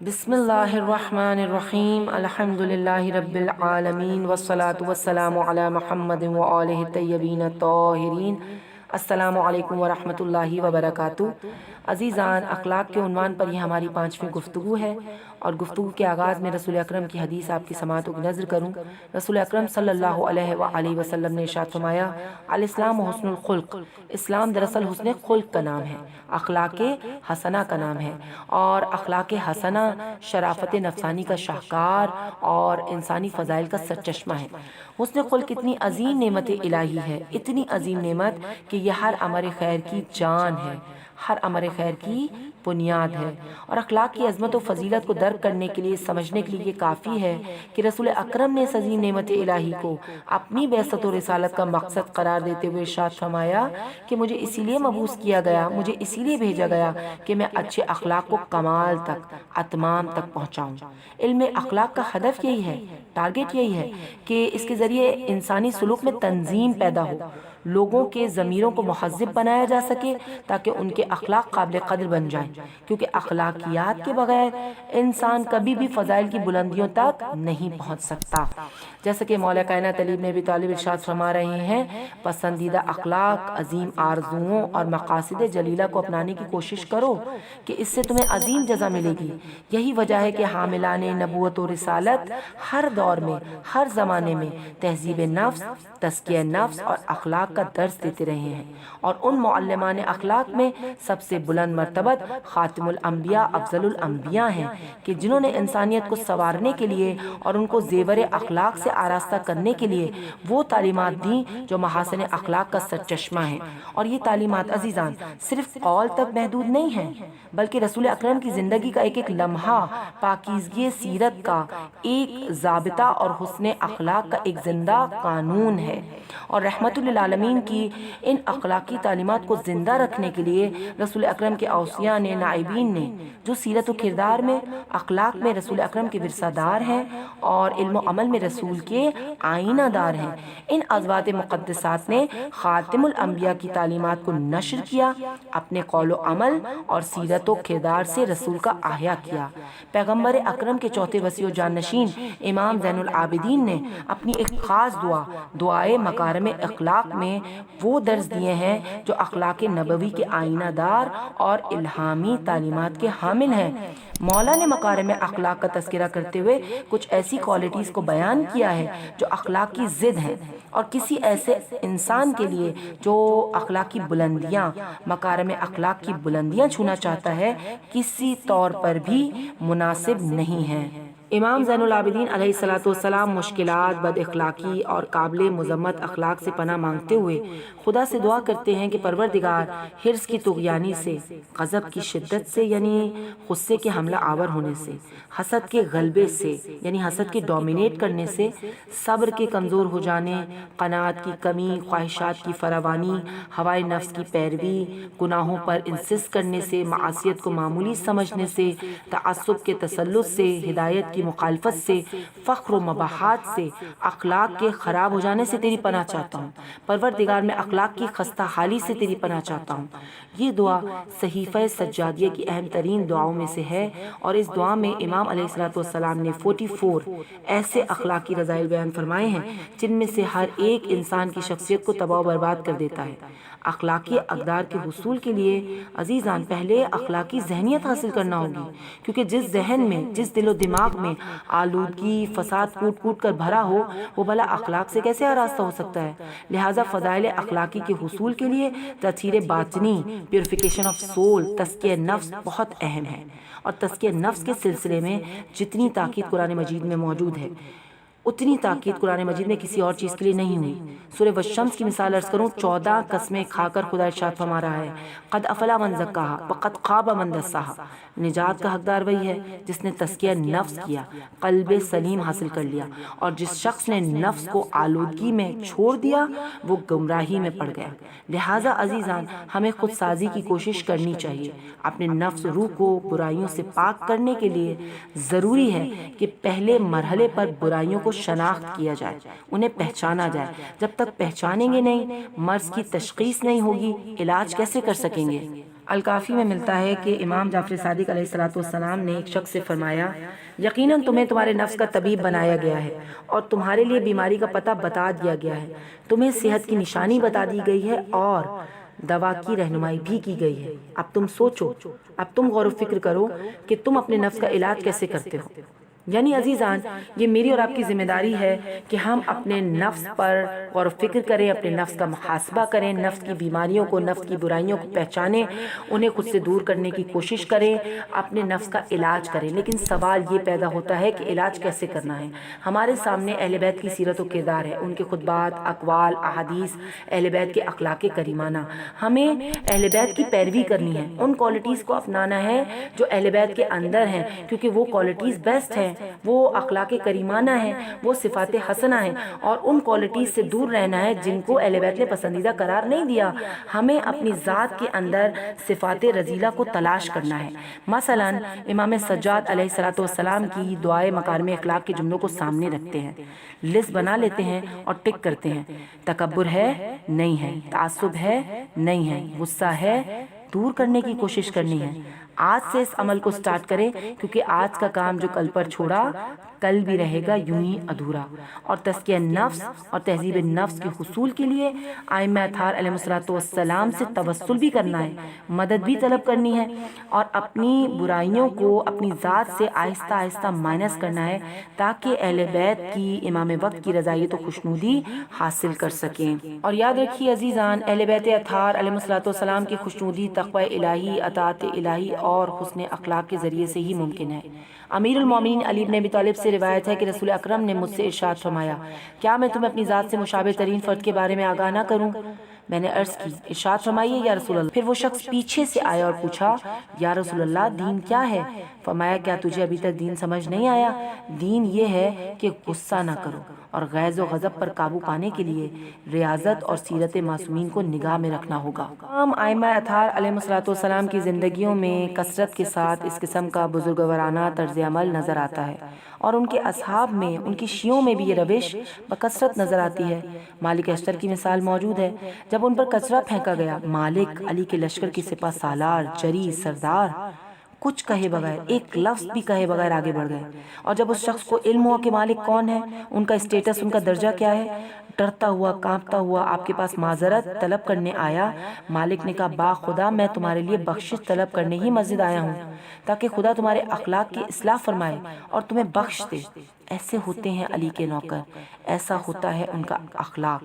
بسم اللہ الرحمن الرحیم الحمد للہ رب العالمین والصلاة والسلام علی محمد وآلہ الطیبین الطاہرین۔ السلام علیکم ورحمۃ اللہ وبرکاتہ۔ عزیزان، اخلاق کے عنوان پر یہ ہماری 5ویں گفتگو ہے، اور گفتگو کے آغاز میں رسول اکرم کی حدیث آپ کی سماعتوں کی نظر کروں۔ رسول اکرم صلی اللہ علیہ وآلہ وسلم نے ارشاد فرمایا، الاسلام حسن الخلق، اسلام دراصل حسن خلق کا نام ہے، اخلاق حسنہ کا نام ہے، اور اخلاق حسنہ شرافت نفسانی کا شاہکار اور انسانی فضائل کا سرچشمہ ہے۔ حسن خلق اتنی عظیم نعمت الہی ہے، اتنی عظیم نعمت کہ یہ ہر عمل خیر کی جان ہے، ہر عمل خیر کی بنیاد ہے۔ اور اخلاق کی عظمت و فضیلت کو درک کرنے کے لیے، سمجھنے کے لیے یہ کافی ہے کہ رسول اکرم نے اس عظیم نعمت الہی کو اپنی بعثت و رسالت کا مقصد قرار دیتے ہوئے ارشاد فرمایا کہ مجھے اسی لیے مبعوث کیا گیا، مجھے اسی لیے بھیجا گیا کہ میں اچھے اخلاق کو کمال تک، اتمام تک پہنچاؤں۔ علم اخلاق کا ہدف یہی ہے، ٹارگٹ یہی ہے کہ اس کے ذریعے انسانی سلوک میں تنظیم پیدا ہو، لوگوں کے ضمیروں کو مہذب بنایا جا سکے تاکہ ان کے اخلاق قابل قدر بن جائیں، کیونکہ اخلاقیات کے بغیر انسان کبھی بھی فضائل کی بلندیوں تک نہیں پہنچ سکتا۔ جیسا کہ مولا کائنات علی بن ابی طالب ارشاد فرما رہے ہیں، پسندیدہ اخلاق، عظیم آرزوؤں اور مقاصد جلیلہ کو اپنانے کی کوشش کرو کہ اس سے تمہیں عظیم جزا ملے گی۔ یہی وجہ ہے کہ حاملان نبوت و رسالت ہر دور میں، ہر زمانے میں تہذیب نفس، تزکیہ نفس اور اخلاق کا درس دیتے رہے ہیں، اور ان معلمان اخلاق میں سب سے بلند مرتبت خاتم الانبیاء، افضل الانبیاء ہیں کہ جنہوں نے انسانیت کو سنوارنے کے لیے اور ان کو زیور اخلاق سے آراستہ کرنے کے لیے وہ تعلیمات دیں جو محاسن اخلاق کا سرچشمہ ہیں۔ اور یہ تعلیمات عزیزان صرف قول تک محدود نہیں ہیں، بلکہ رسول اکرم کی زندگی کا ایک ایک لمحہ پاکیزگی سیرت کا ایک ضابطہ اور حسن اخلاق کا ایک زندہ قانون ہے۔ اور رحمت للعالمین کی ان اخلاقی تعلیمات کو زندہ رکھنے کے لیے رسول اکرم کے اوصیاء نے، نائبین نے، جو سیرت و کردار میں، اخلاق میں رسول اکرم کے ورثہ دار ہیں اور علم و عمل میں رسول کے آئینہ دار ہیں، ان ازواج مقدسات نے خاتم الانبیاء کی تعلیمات کو نشر کیا، اپنے قول و عمل اور سیرت و کردار سے رسول کا احیا کیا۔ پیغمبر اکرم کے چوتھے وصی و جانشین امام زین العابدین نے اپنی ایک خاص دعائے مکارم اخلاق میں وہ درس دیے ہیں جو اخلاق نبوی کے آئینہ دار اور الہامی تعلیمات کے حامل ہیں۔ مولا نے مکارم اخلاق کا تذکرہ کرتے ہوئے کچھ ایسی کوالٹیز کو بیان کیا ہے جو اخلاق کی ضد ہیں، اور کسی ایسے انسان کے لیے جو اخلاقی بلندیاں، مکارم اخلاق کی بلندیاں چھونا چاہتا ہے، کسی طور پر بھی مناسب نہیں ہے۔ امام زین العابدین علیہ السلام مشکلات، بد اخلاقی اور قابل مذمت اخلاق سے پناہ مانگتے ہوئے خدا سے دعا کرتے ہیں کہ پروردگار، حرص کی طغیانی سے، غضب کی شدت سے یعنی غصے کے حملہ آور ہونے سے، حسد کے غلبے سے یعنی حسد کے ڈومینیٹ کرنے سے، صبر کے کمزور ہو جانے، قناعت کی کمی، خواہشات کی فراوانی، ہوائے نفس کی پیروی، گناہوں پر انسسٹ کرنے سے، معصیت کو معمولی سمجھنے سے، تعصب کے تسلط سے، ہدایت کی مخالفت سے، فخر و مباحات سے، اخلاق کے خراب ہو جانے سے تیری پناہ چاہتا ہوں۔ پروردگار، میں اخلاق کی خستہ حالی سے تیری پناہ چاہتا ہوں۔ یہ دعا صحیفہ سجادیہ کی اہم ترین دعاؤں میں سے ہے، اور اس دعا میں امام علیہ السلام نے 44 ایسے اخلاقی رذائل بیان فرمائے ہیں جن میں سے ہر ایک انسان کی شخصیت کو تباہ و برباد کر دیتا ہے۔ اخلاقی اقدار کے حصول کے لیے عزیزان پہلے اخلاقی ذہنیت حاصل کرنا ہوگی، کیونکہ جس ذہن میں، جس دل و دماغ میں آلودگی، فساد کوٹ کوٹ کر بھرا ہو، وہ بھلا اخلاق سے کیسے آراستہ ہو سکتا ہے؟ لہٰذا فضائل اخلاقی کے حصول کے لیے تطہیر باطنی، پیوریفیکیشن آف سول، تزکیہ نفس بہت اہم ہے، اور تزکیہ نفس کے سلسلے میں جتنی تاکید قرآن مجید میں موجود ہے، اتنی تاکید قرآن مجید میں کسی اور چیز کے لیے نہیں ہوئی۔ سورہ والشمس کی مثال عرض کروں، 14 قسمیں کھا کر خدا ارشاد فرما رہا ہے، قد افلا من زکاہا وقد خاب من دساہا۔ نجات کا حقدار وہی ہے جس نے تزکیہ نفس کیا، قلب سلیم حاصل کر لیا، اور جس شخص نے نفس کو آلودگی میں چھوڑ دیا وہ گمراہی میں پڑ گیا۔ لہٰذا عزیزان، ہمیں خود سازی کی کوشش کرنی چاہیے۔ اپنے نفس روح کو برائیوں سے پاک کرنے کے لیے ضروری ہے کہ پہلے مرحلے پر برائیوں کو شناخت کیا جائے، انہیں پہچانا جائے۔ جب تک پہچانیں گے نہیں، مرض کی تشخیص نہیں ہوگی، علاج کیسے کر سکیں گے؟ الکافی میں ملتا ہے کہ امام جعفر صادق علیہ الصلوۃ والسلام نے ایک شخص سے فرمایا یقیناً تمہیں تمہارے نفس کا طبیب بنایا گیا ہے اور تمہارے لیے بیماری کا پتہ بتا دیا گیا ہے، تمہیں صحت کی نشانی بتا دی گئی ہے اور دوا کی رہنمائی بھی کی گئی ہے۔ اب تم سوچو، اب تم غور و فکر کرو کہ تم اپنے نفس کا علاج کیسے کرتے ہو۔ یعنی عزیزان، یہ میری اور آپ کی ذمہ داری ہے کہ ہم اپنے نفس پر غور و فکر کریں، اپنے نفس کا محاسبہ کریں، نفس کی بیماریوں کو، نفس کی برائیوں کو پہچانیں، انہیں خود سے دور کرنے کی کوشش کریں، اپنے نفس کا علاج کریں۔ لیکن سوال یہ پیدا ہوتا ہے کہ علاج کیسے کرنا ہے؟ ہمارے سامنے اہل بیت کی سیرت و کردار ہے، ان کے خطبات، اقوال، احادیث، اہل بیت کے اخلاق کریمانہ۔ ہمیں اہل بیت کی پیروی کرنی ہے، ان کوالٹیز کو اپنانا ہے جو اہل بیت کے اندر ہیں، کیونکہ وہ کوالٹیز بیسٹ ہیں، وہ اخلاق کریمانہ ہیں، وہ صفات حسنہ ہیں، اور ان کوالٹیز سے دور رہنا ہے جن کو اہل بیت نے پسندیدہ قرار نہیں دیا۔ ہمیں اپنی ذات کے اندر صفات رذیلہ کو تلاش کرنا ہے۔ مثلا امام سجاد علیہ الصلوۃ والسلام کی دعائے مکارم اخلاق کے جملوں کو سامنے رکھتے ہیں، لسٹ بنا لیتے ہیں اور ٹک کرتے ہیں۔ تکبر ہے؟ نہیں ہے۔ تعصب ہے؟ نہیں ہے۔ غصہ ہے؟ دور کرنے کی کوشش کرنی ہے۔ آج سے اس عمل کو سٹارٹ کریں، کیونکہ آج کا کام جو کل پر چھوڑا کل بھی رہے گا یوں ہی ادھورا۔ اور تزکیہ نفس اور تہذیب نفس کے حصول کے لیے ائمہ اطہار علیہ الصلوۃ والسلام سے توسل بھی کرنا ہے، مدد بھی طلب کرنی ہے، اور اپنی برائیوں کو اپنی ذات سے آہستہ آہستہ مائنس کرنا ہے تاکہ اہل بیت کی امام وقت کی رضایت و خوشنودی حاصل کر سکیں۔ اور یاد رکھیے عزیزان، اہل بیت اطہار علیہ الصلوۃ والسلام کی خوشنودی تقوی الہی، اطاعت الہی اور حسن اخلاق کے ذریعے سے ہی ممکن ہے۔ امیر المومنین علی بن ابی طالب سے روایت ہے کہ رسول اکرم نے مجھ سے ارشاد فرمایا، کیا میں تمہیں اپنی ذات سے مشابہ ترین فرد کے بارے میں آگاہ نہ کروں؟ میں نے عرض کی، ارشاد فرمائیے یا رسول اللہ۔ پھر وہ شخص پیچھے سے آیا اور پوچھا، یا رسول اللہ دین کیا ہے؟ فرمایا، کیا تجھے ابھی تک دین سمجھ نہیں آیا؟ دین یہ ہے کہ غصہ نہ کرو، اور غیظ و غضب پر قابو پانے کے لیے ریاضت اور سیرت معصومین کو نگاہ میں رکھنا ہوگا۔ تمام ائمہ اطہار علیہ الصلوۃ والسلام کی زندگیوں میں کثرت کے ساتھ اس قسم کا بزرگوارانہ طرز عمل نظر آتا ہے، اور ان کے اصحاب میں، ان کی شیعوں میں بھی یہ روش بکثرت نظر آتی ہے۔ مالک اشتر کی مثال موجود ہے۔ جب ان پر کچرا پھینکا گیا، مالک علی کے لشکر کی سپہ سالار، جری، سردار کچھ کہے بغیر، ایک لفظ بھی کہے بغیر آگے بڑھ گئے۔ اور جب اس شخص کو علم ہوا کہ مالک کون ہے، ان کا اسٹیٹس، ان کا درجہ کیا ہے، ڈرتا ہوا، کانپتا ہوا آپ کے پاس معذرت طلب کرنے آیا۔ مالک نے کہا، با خدا میں تمہارے لیے بخشش طلب کرنے ہی مسجد آیا ہوں، تاکہ خدا تمہارے اخلاق کی اصلاح فرمائے اور تمہیں بخش دے۔ ایسے ہوتے ہیں علی کے نوکر، ایسا ہوتا ہے ان کا اخلاق۔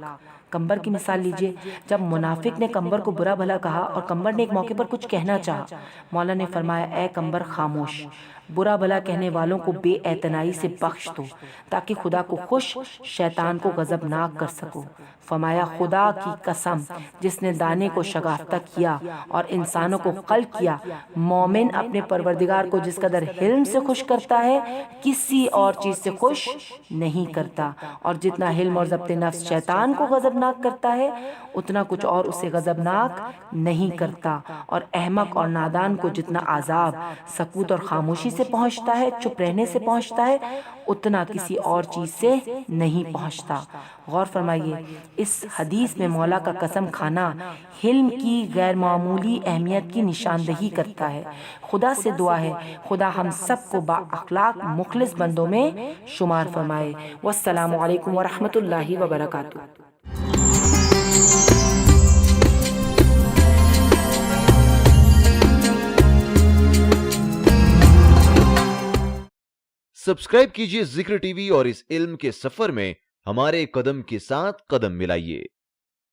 کمبر کی مثال لیجئے، جب منافق نے کمبر کو برا بھلا کہا اور کمبر نے ایک موقع پر کچھ کہنا چاہا، مولا نے فرمایا، اے کمبر خاموش، برا بھلا کہنے والوں کو بے اعتنائی سے بخش دو تاکہ خدا کو خوش، شیطان کو غضبناک کر سکو۔ فرمایا، خدا کی قسم جس نے دانے کو شگافتہ کیا اور انسانوں کو خلق کیا، مومن اپنے پروردگار کو جس قدر حلم سے خوش کرتا ہے کسی اور چیز سے خوش نہیں کرتا، اور جتنا حلم اور ضبط نفس شیطان کو غضبناک کرتا ہے اتنا کچھ اور اسے غضبناک نہیں کرتا، اور احمق اور نادان کو جتنا عذاب سکوت اور خاموشی سے پہنچتا ہے، چپ رہنے سے پہنچتا ہے، اتنا کسی اور چیز سے نہیں پہنچتا۔ غور فرمائیے، اس حدیث میں مولا کا قسم کھانا حلم کی غیر معمولی اہمیت کی نشاندہی کرتا ہے۔ خدا سے دعا ہے خدا ہم سب کو با اخلاق مخلص بندوں میں شمار فرمائے۔ والسلام علیکم ورحمۃ اللہ وبرکاتہ۔ سبسکرائب کیجئے ذکر ٹی وی اور اس علم کے سفر میں ہمارے قدم کے ساتھ قدم ملائیے۔